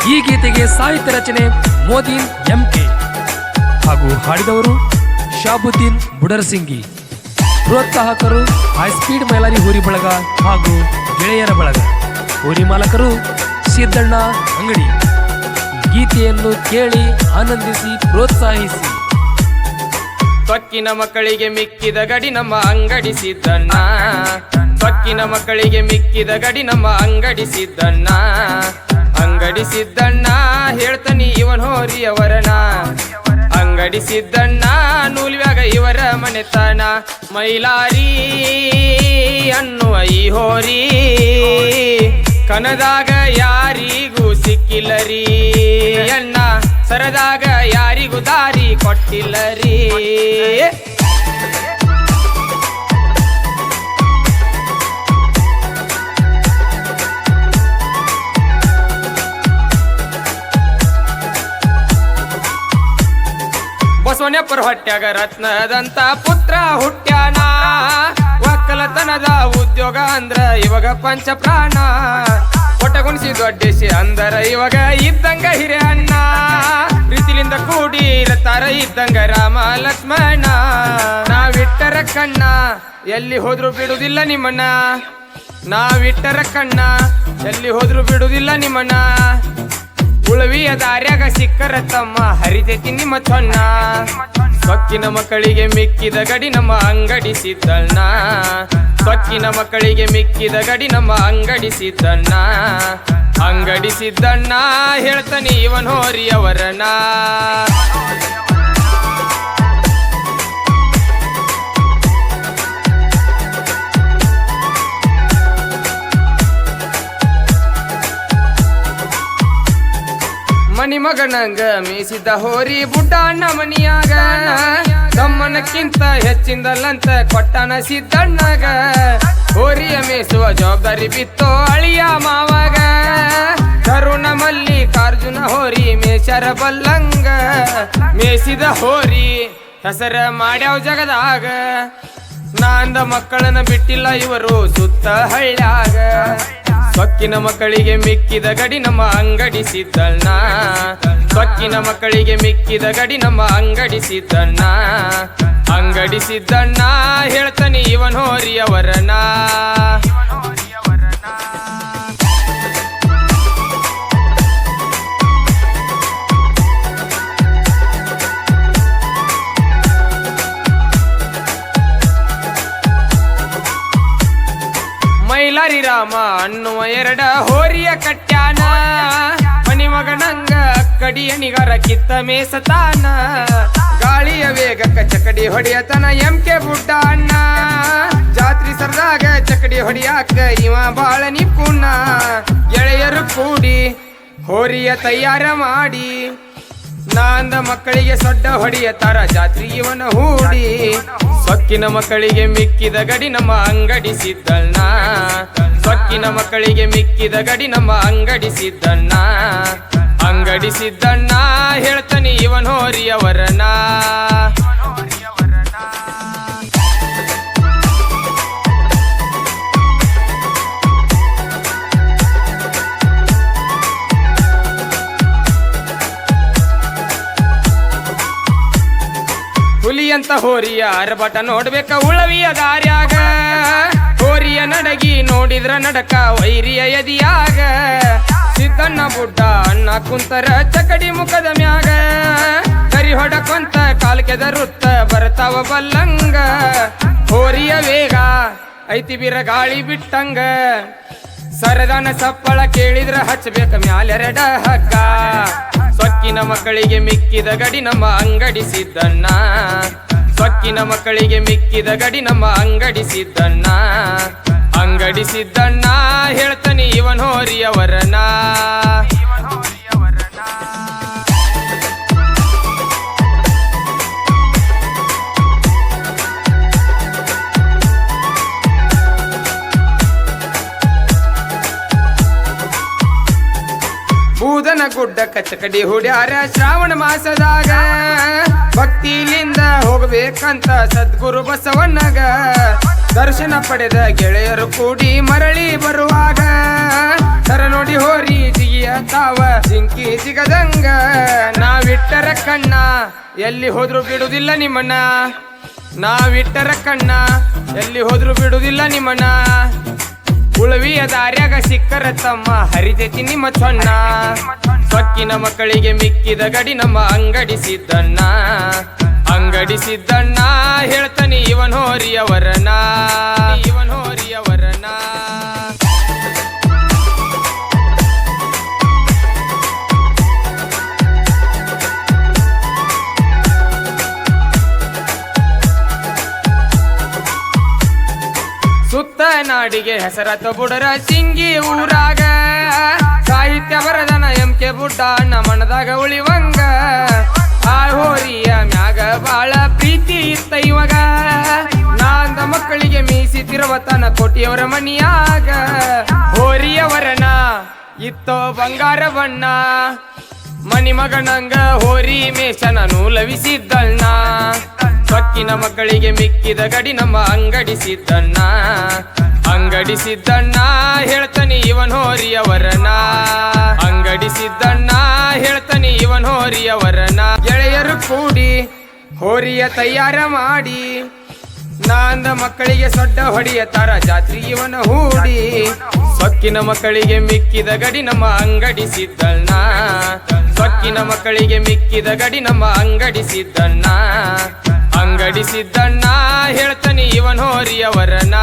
ಈ ಗೀತೆಗೆ ಸಾಹಿತ್ಯ ರಚನೆ ಮೋದೀನ್ ಎಂಕೆ ಹಾಗೂ ಹಾಡಿದವರು ಶಾಬುದ್ದೀನ್ ಬುಡರ್ಸಿಂಗಿ. ಪ್ರೋತ್ಸಾಹಕರು ಹೈಸ್ಪೀಡ್ ಮೈಲಾರಿ ಹೋರಿ ಬಳಗ ಹಾಗೂ ಗೆಳೆಯರ ಬಳಗ. ಹೋರಿ ಮಾಲಕರು ಸಿದ್ದಣ್ಣ ಅಂಗಡಿ. ಗೀತೆಯನ್ನು ಕೇಳಿ ಆನಂದಿಸಿ ಪ್ರೋತ್ಸಾಹಿಸಿ. ತೊಕ್ಕಿನ ಮಕ್ಕಳಿಗೆ ಮಿಕ್ಕಿದ ಗಡಿ ನಮ್ಮ ಅಂಗಡಿ ಸಿದ್ದಣ್ಣ. ತೊಕ್ಕಿನ ಮಕ್ಕಳಿಗೆ ಮಿಕ್ಕಿದ ಗಡಿ ನಮ್ಮ ಅಂಗಡಿ ಸಿದ್ದಣ್ಣ. ಅಂಗಡಿ ಸಿದ್ದಣ್ಣ ಹೇಳ್ತಾನಿ ಇವನ್ ಹೋರಿಯವರನ. ಅಂಗಡಿ ಸಿದ್ದಣ್ಣ ನೂಲ್ವ್ಯಾಗ ಇವರ ಮನೆತನ. ಮೈಲಾರಿ ಅನ್ನುವ ಈ ಹೋರಿ ಕನದಾಗ ಯಾರಿಗೂ ಸಿಕ್ಕಿಲ್ಲರಿ ಅಣ್ಣ. ಸರದಾಗ ಯಾರಿಗೂ ದಾರಿ ಕೊಟ್ಟಿಲ್ಲರಿ. ಬಸವಣ್ಣಪ್ಪರ ಹೊಟ್ಯಾಗ ರತ್ನದಂತ ಪುತ್ರ ಹುಟ್ಟ್ಯಾನ. ಒಕ್ಕಲತನದ ಉದ್ಯೋಗ ಅಂದ್ರ ಇವಾಗ ಪಂಚ ಪ್ರಾಣ. ಒಟ್ಟಗುಣಿಸಿ ದೊಡ್ಡಸಿ ಅಂದರ ಇವಾಗ ಇದ್ದಂಗ ಹಿರಿಯಣ್ಣ. ಪ್ರೀತಿಲಿಂದ ಕೂಡಿ ಇರ್ತಾರ ಇದ್ದಂಗ ರಾಮ ಲಕ್ಷ್ಮಣ. ನಾವಿಟ್ಟರ ಕಣ್ಣ ಎಲ್ಲಿ ಹೋದ್ರು ಬಿಡುವುದಿಲ್ಲ ನಿಮ್ಮಣ್ಣ. ನಾವಿಟ್ಟರ ಕಣ್ಣ ಎಲ್ಲಿ ಹೋದ್ರು ಬಿಡುವುದಿಲ್ಲ ನಿಮ್ಮಣ್ಣ. ಉಳವಿಯ ದಾರ್ಯಾಗ ಸಿಕ್ಕರ ತಮ್ಮ ಹರಿತೈತಿ ನಿಮ್ಮ ಚೊನ್ನ. ಸೊಕ್ಕಿನ ಮಕ್ಕಳಿಗೆ ಮಿಕ್ಕಿದ ಗಡಿ ನಮ್ಮ ಅಂಗಡಿ ಸಿದ್ದಣ್ಣ. ಸೊಕ್ಕಿನ ಮಕ್ಕಳಿಗೆ ಮಿಕ್ಕಿದ ಗಡಿ ನಮ್ಮ ಅಂಗಡಿ ಸಿದ್ದಣ್ಣ. ಅಂಗಡಿ ಸಿದ್ದಣ್ಣ ಹೇಳ್ತಾನೆ ಇವನ್ ಹೋರಿಯವರನ. ಮನಿ ಮಗನಂಗ ಮೀಸಿದ ಹೋರಿ ಬುಡ್ಡಣ್ಣ ಮನಿಯಾಗ. ತಮ್ಮನಕ್ಕಿಂತ ಹೆಚ್ಚಿಂದಲ್ಲಂತ ಕೊಟ್ಟನ ಸಿದ್ದಣ್ಣಗ. ಹೋರಿಯ ಮೇಸುವ ಜವಾಬ್ದಾರಿ ಬಿತ್ತೋ ಅಳಿಯ ಮಾವಾಗ. ಕರುಣ ಮಲ್ಲಿಕಾರ್ಜುನ ಹೋರಿ ಮೇಷರ ಬಲ್ಲಂಗ. ಮೇಸಿದ ಹೋರಿ ಹೆಸರ ಮಾಡ್ಯಾವ ಜಗದಾಗ. ನಾಂದ ಮಕ್ಕಳನ್ನ ಬಿಟ್ಟಿಲ್ಲ ಇವರು ಸುತ್ತ ಹಳ್ಳ್ಯಾಗ. ಸೊಕ್ಕಿನ ಮಕ್ಕಳಿಗೆ ಮಿಕ್ಕಿದ ಗಡಿ ನಮ್ಮ ಅಂಗಡಿ ಸಿದ್ದಣ್ಣ. ಸೊಕ್ಕಿನ ಮಕ್ಕಳಿಗೆ ಮಿಕ್ಕಿದ ಗಡಿ ನಮ್ಮ ಅಂಗಡಿ ಸಿದ್ದಣ್ಣ. ಅಂಗಡಿ ಸಿದ್ದಣ್ಣ ಹೇಳ್ತಾನೆ ಇವನ್ ಹೋರಿಯವರನ. ಮೈಲಾರಿ ರಾಮ ಅನ್ನುವ ಎರಡ ಹೋರಿಯ ಕಟ್ಯಾನ. ಮನಿ ಮಗನಂಗ ಕಡಿ ಅಣಿಗಾರ ಕಿತ್ತ ಮೇಸತಾನ. ಗಾಳಿಯ ವೇಗಕ್ಕ ಚಕಡಿ ಹೊಡಿಯತನ ಎಂಕೆ ಬುಡ್ಡ ಅಣ್ಣ. ಜಾತ್ರಿ ಸರ್ದಾಗ ಚಕಡಿ ಹೊಡಿಯಾಕ ಇವ ಬಾಳ ನಿಪುಣ. ಗೆಳೆಯರು ಕೂಡಿ ಹೋರಿಯ ತಯಾರ ಮಾಡಿ. ನಾಂದ ಮಕ್ಕಳಿಗೆ ಸೊಡ್ಡ ಹೊಡಿಯತಾರ ಜಾತ್ರಿ ಇವನ ಹೂಡಿ. ಸೊಕ್ಕಿನ ಮಕ್ಕಳಿಗೆ ಮಿಕ್ಕಿದ ಗಡಿ ನಮ್ಮ ಅಂಗಡಿ ಸಿದ್ದಣ್ಣ. ಸೊಕ್ಕಿನ ಮಕ್ಕಳಿಗೆ ಮಿಕ್ಕಿದ ಗಡಿ ನಮ್ಮ ಅಂಗಡಿ ಸಿದ್ದಣ್ಣ. ಅಂಗಡಿ ಸಿದ್ದಣ್ಣ ಹೇಳ್ತಾನೆ ಇವನ್ ಹೋರಿಯವರನ. ಹುಲಿಯಂತ ಹೋರಿಯ ಅರಬಟ ನೋಡ್ಬೇಕ ಉಳವಿಯ ದಾರ್ಯಾಗ. ಹೋರಿಯ ನಡಗಿ ನೋಡಿದ್ರ ನಡಕ ವೈರಿಯ ಎದಿಯಾಗ. ಸಿದ್ದಣ್ಣ ಬುಡ್ಡ ಅಣ್ಣ ಕುಂತರ ಚಕಡಿ ಮುಖದ ಮ್ಯಾಗ. ಕರಿ ಹೊಡಕೊಂತ ಕಾಲ್ಕೆದರುತ್ತ ಬರ್ತಾವ ಬಲ್ಲಂಗ. ಹೋರಿಯ ವೇಗ ಐತಿ ಬಿರ ಗಾಳಿ ಬಿಟ್ಟಂಗ. ಸರದನ ಸಪ್ಪಳ ಕೇಳಿದ್ರ ಹಚ್ಚಬೇಕ ಮ್ಯಾಲೆರಡ ಹಗ್ಗ. ಸೊಕ್ಕಿನ ಮಕ್ಕಳಿಗೆ ಮಿಕ್ಕಿದ ಗಡಿ ನಮ್ಮ ಅಂಗಡಿ ಸಿದ್ದಣ್ಣ. ಸೊಕ್ಕಿನ ಮಕ್ಕಳಿಗೆ ಮಿಕ್ಕಿದ ಗಡಿ ನಮ್ಮ ಅಂಗಡಿ ಸಿದ್ದಣ್ಣ. ಅಂಗಡಿ ಸಿದ್ದಣ್ಣ ಹೇಳ್ತಾನೆ ಇವನ್ ಹೋರಿಯವರನ. ಬೂದನ ಗುಡ್ಡ ಕಚಕಡಿ ಹುಡ್ಯಾರ ಶ್ರಾವಣ ಮಾಸದಾಗ. ಭಕ್ತಿಲಿಂದ ಹೋಗ್ಬೇಕಂತ ಸದ್ಗುರು ಬಸವಣ್ಣಗ. ದರ್ಶನ ಪಡೆದ ಗೆಳೆಯರು ಕೂಡಿ ಮರಳಿ ಬರುವಾಗ ತರ ನೋಡಿ ಹೋರಿ ಜಿಗಿಯ ತಾವ ಜಿಂಕಿ ಜಿಗದಂಗ ನಾವಿಟ್ಟರ ಕಣ್ಣ ಎಲ್ಲಿ ಹೋದ್ರು ಬಿಡುವುದಿಲ್ಲ ನಿಮ್ಮಣ್ಣ ನಾವಿಟ್ಟರ ಕಣ್ಣ ಎಲ್ಲಿ ಹೋದ್ರು ಬಿಡುವುದಿಲ್ಲ ನಿಮ್ಮಣ್ಣ ಉಳವಿಯ ದಾರ್ಯಾಗ ಸಿಕ್ಕರ ತಮ್ಮ ಹರಿತೈತಿ ನಿಮ್ಮ ಚೊನ್ನ ಸೊಕ್ಕಿನ ಮಕ್ಕಳಿಗೆ ಮಿಕ್ಕಿದ ಗಡಿ ನಮ್ಮ ಅಂಗಡಿಸಿದ್ದಣ್ಣ ಅಂಗಡಿಸಿದ್ದಣ್ಣ ಹೇಳ್ತಾನೆ ಇವನ್ ಹೋರಿಯವರನ ಇವನ್ ಹೋರಿಯವರನ ಸುತ್ತ ನಾಡಿಗೆ ಹೆಸರತ ಬುಡರ ಸಿಂಗಿ ಊರಾಗ ಸಾಹಿತ್ಯ ಬರದನ ಎಂಕೆ ಬುಡ್ಡ ಮನದಾಗ ಉಳಿವಂಗ ಆ ಹೋರಿಯ ಮ್ಯಾಗ ಬಾಳ ಪ್ರೀತಿ ಇತ್ತ ಇವಾಗ ನಾಂದ ಮಕ್ಕಳಿಗೆ ಮೀಸಿತಿರುವ ತನ ಕೋಟಿಯವರ ಮನಿಯಾಗ ಹೋರಿಯವರನ ಇತ್ತೋ ಬಂಗಾರ ಬಣ್ಣ ಮನಿ ಮಗನಂಗ ಹೋರಿ ಮೇಷನ ನೂಲವಿಸಿದ್ದಣ್ಣ ಸೊಕ್ಕಿನ ಮಕ್ಕಳಿಗೆ ಮಿಕ್ಕಿದ ಗಡಿ ನಮ್ಮ ಅಂಗಡಿಸಿದ್ದಣ್ಣ ಅಂಗಡಿಸಿದ್ದಣ್ಣ ಹೇಳ್ತಾನೆ ಇವನ್ ಹೋರಿಯವರನ ಅಂಗಡಿಸಿದ್ದಣ್ಣ ಹೇಳ್ತಾನೆ ಇವನ್ ಹೋರಿಯವರನ ಗೆಳೆಯರು ಕೂಡಿ ಹೋರಿಯ ತಯಾರ ಮಾಡಿ ನಾಂದ ಮಕ್ಕಳಿಗೆ ಸೊಡ್ಡ ಹೊಡಿಯ ತರ ಜಾತ್ರಿ ಇವನ ಹೂಡಿ ಸೊಕ್ಕಿನ ಮಕ್ಕಳಿಗೆ ಮಿಕ್ಕಿದ ಗಡಿ ನಮ್ಮ ಅಂಗಡಿಸಿದ್ದಣ್ಣ ಸೊಕ್ಕಿನ ಮಕ್ಕಳಿಗೆ ಮಿಕ್ಕಿದ ಗಡಿ ನಮ್ಮ ಅಂಗಡಿಸಿದ್ದಣ್ಣ ಅಂಗಡಿಸಿದ್ದಣ್ಣ ಹೇಳ್ತಾನೆ ಇವನ್ ಹೋರಿಯವರನ